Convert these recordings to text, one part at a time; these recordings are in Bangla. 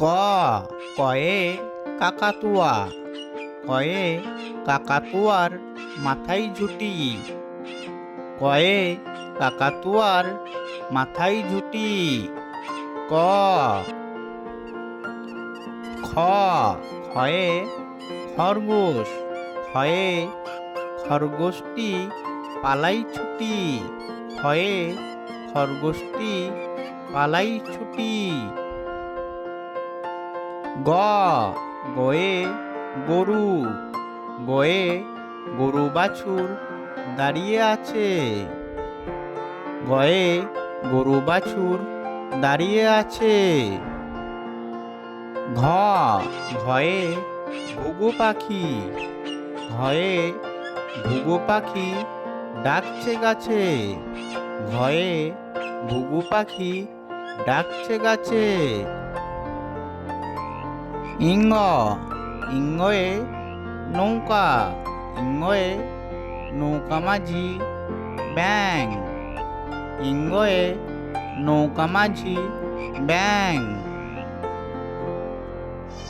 ক কয়ে কাকাতুয়া। কয়ে কাকাতুয়ার মাথায় ঝুঁটি। কয়ে কাকাতুয়ার মাথায় ঝুঁটি। ক খ খয়ে খরগোশ। খয়ে খরগোশটি পালাই ছুটি। খয়ে খরগোশটি পালাই ছুটি। গ গয়ে গরু। গয়ে গরু বাছুর দাঁড়িয়ে আছে। গয়ে গরু বাছুর দাঁড়িয়ে আছে। ঘ ঘয়ে ঘুঘু পাখি। ঘয়ে ঘুঘু পাখি ডাকছে গাছে। ঘয়ে ঘুঘু পাখি ডাকছে গাছে। ইঙ্গ ইঙ্গয়ে নৌকা। ইঙ্গয়ে নৌকা মাঝি ব্যাং। ইঙ্গয়ে নৌকা মাঝি ব্যাং।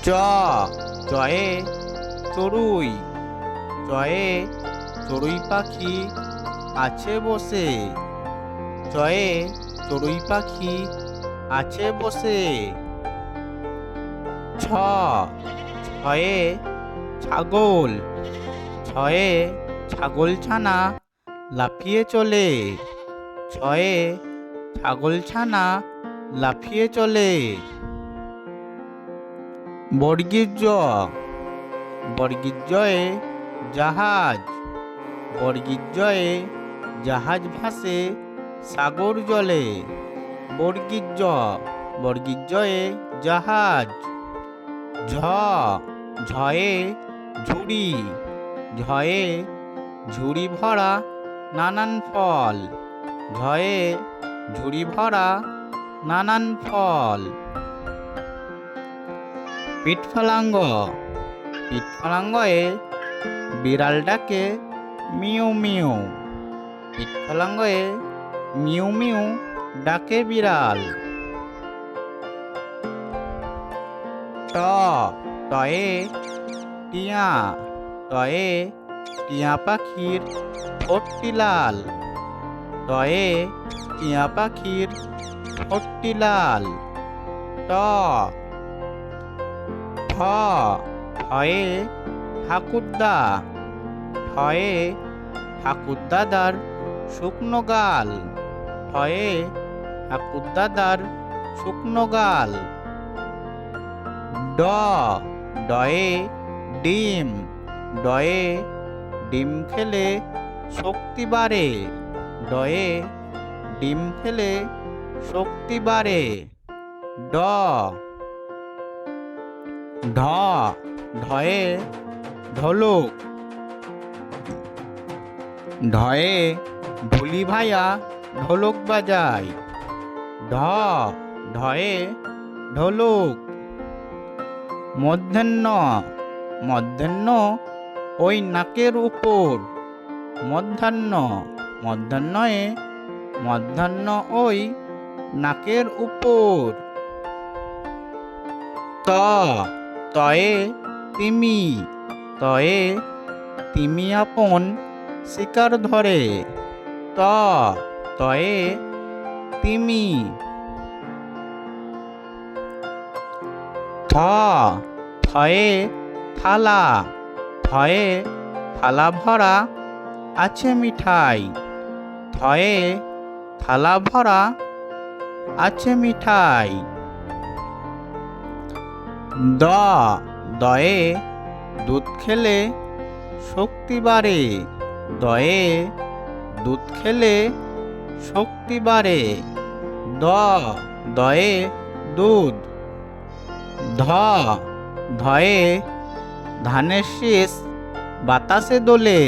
চ চয়ে চড়ুই। চয়ে চড়ুই পাখি আছে বসে। চয়ে চড়ুই পাখি আছে বসে। ছ ছয়ে ছাগল। ছয়ে ছাগল ছানা লাফিয়ে চলে। ছয়ে ছাগল ছানা লাফিয়ে চলে। বর্গীর জ বর্গীর জয়ে জাহাজ। বর্গীর জয়ে জাহাজ ভাসে সাগর জলে। বর্গীর জ বর্গীর জয়ে জাহাজ। ঝ ঝয়ে ঝুড়ি। ঝয়ে ঝুড়ি ভরা নানান ফল। ঝয়ে ঝুড়ি ভরা নানান ফল। পিঠফলাঙ্গ পিঠফলাঙ্গয়ে বিড়াল ডাকে মিউ মিউ। পিঠফলাঙ্গয়ে মিউ মিউ ডাকে বিড়াল। ট টয়ে টিয়া। টয়ে টিয়া পাখির ঠোঁটটি লাল। টয়ে টিয়া পাখির ঠোঁটটি লাল। ট ঠ ঠয়ে ঠাকুরদা। ঠয়ে ঠাকুরদাদার শুকনো গাল। ঠয়ে ঠাকুরদাদার শুকনো গাল। ড ডয়ে ডিম। ডয়ে ডিম খেলে শক্তি বাড়ে। ডয়ে ডিম খেলে শক্তি বাড়ে। ড ঢ ঢয়ে ঢোলক। ঢয়ে ঢুলি ভাইয়া ঢোলক বাজায়। ঢ ঢয়ে ঢোলক। মধ্যাহ্ন মধ্যাহ্ন ওই নাকের উপর। মধ্যাহ্ন মধ্যাহ্নয়ে মধ্যাহ্ন ওই নাকের উপর। ত তয়ে তিমি। তয়ে তিমি আপন শিকার ধরে। ত তয়ে তিমি। থ থয়ে থালা। থয়ে থালা ভরা আছে মিঠাই। থয়ে থালা ভরা আছে মিঠাই। দ দয়ে দুধ খেলে শক্তি বাড়ে। দয়ে দুধ খেলে শক্তি বাড়ে। দ দয়ে দুধ। ধ ধয়ে ধানের শীষ বাতাসে দোলে।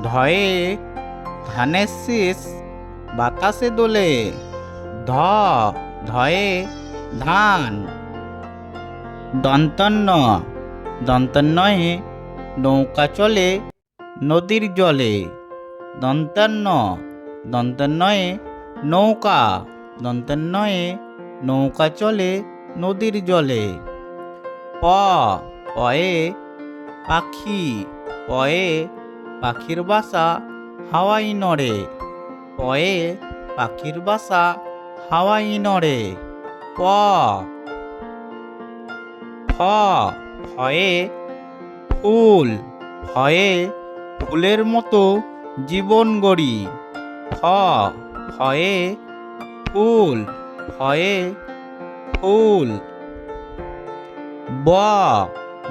ধয়ে ধানের শীষ বাতাসে দোলে। ধ ধয়ে ধান। দন্তন্য দন্তন্যয়ে নৌকা চলে নদীর জলে। দন্তন্য দন্তন্যয়ে নৌকা। দন্তন্যয়ে নৌকা চলে নদীর জলে। পয়ে পাখি, পয়ে পাখির বাসা হাওয়ায় নড়ে। পয়ে পাখির বাসা হাওয়ায় নড়ে। ফয়ে ফুল, ফয়ে ফুলের মতো জীবন গড়ি। ফয়ে ফুল, ফয়ে ফুল।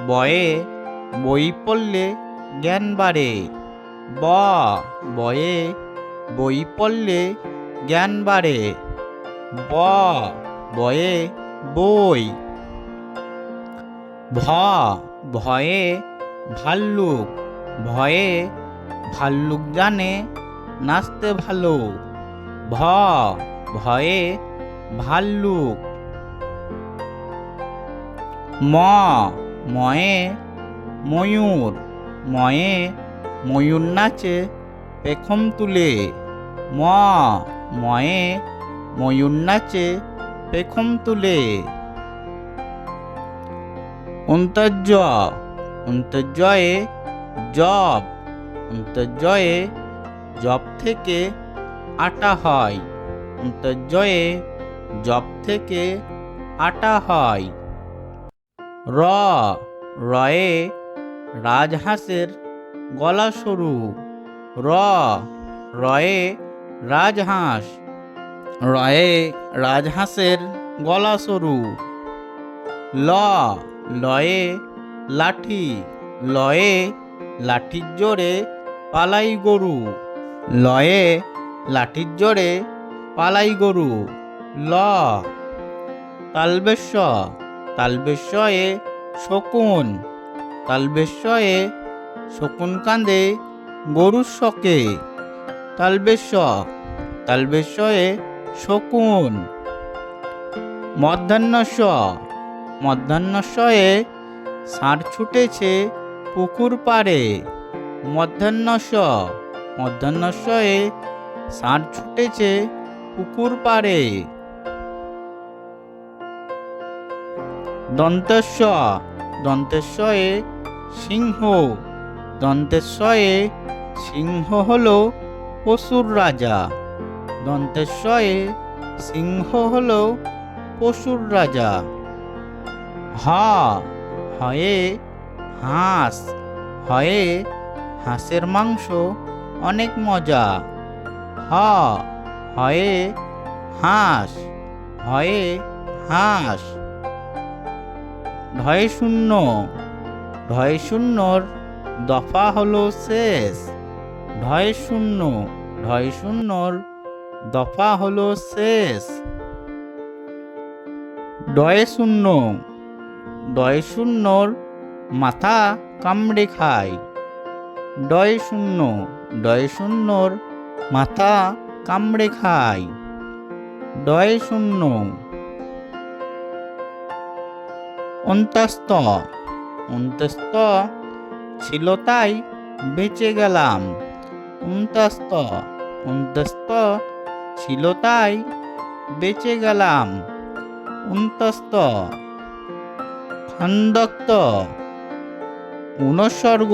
বয়ে বই পড়লে জ্ঞান বাড়ে। বয়ে বই পড়লে জ্ঞান বাড়ে। বয়ে বই। ভয়ে ভাল্লুক, ভয়ে ভাল্লুক জানে নাচতে ভালো। ভয়ে ভাল্লুক। ময়ে ময়ূর, ময়ে ময়ূর নাচে পেখম তুলে। ময়ে ময়ূর নাচে পেখম তুলে। অন্তর্জয়ে জব, অন্তর্জয়ে জব থেকে আটা হয়। অন্তর্জয়ে জব থেকে আটা হয়। রয়ে রাজহাঁসের গলা সরু। রয়ে রাজহাঁস, রয়ে রাজহাঁসের গলা সরু। লয়ে লাঠি, লয়ে লাঠির জোরে পালাই গরু। লয়ে লাঠির জোরে পালাই গরু। তালবেশ্য, তালবেশ্যয়ে শকুন, তালবেশ্যয়ে শকুন কাঁদে গরুর শকে। তালবেশ্যয়ে শকুন। মধ্যাহ্নস্বয়ে ষাঁড় ছুটেছে পুকুর পাড়ে। মধ্যাহ্নস্বয়ে ষাঁড় ছুটেছে পুকুর পাড়ে। দন্তেশ্বয়ে সিংহ, দন্তেশ্বয়ে সিংহ হলো পশুর রাজা। দন্তেশ্বয়ে সিংহ হলো পশুর রাজা। হয়ে হাঁস, হয়ে হাঁসের মাংস অনেক মজা। হয়ে হাঁস, হয়ে হাঁস। ঢয় শূন্যর দফা হলো শেষ। ঢয় শূন্যর দফা হলো শেষ। ডয় শূন্যর মাথা কামড়ে খায়। ডয় শূন্যর মাথা কামড়ে খায়। ডয় শূন্য। অন্তস্ত ছিল তাই বেঁচে গেলাম। অন্তস্ত ছিল তাই বেঁচে গেলাম। অন্তস্ত। খন্দক্ত অনুসর্গ,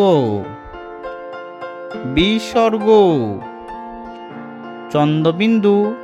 বিসর্গ। চন্দ্রবিন্দু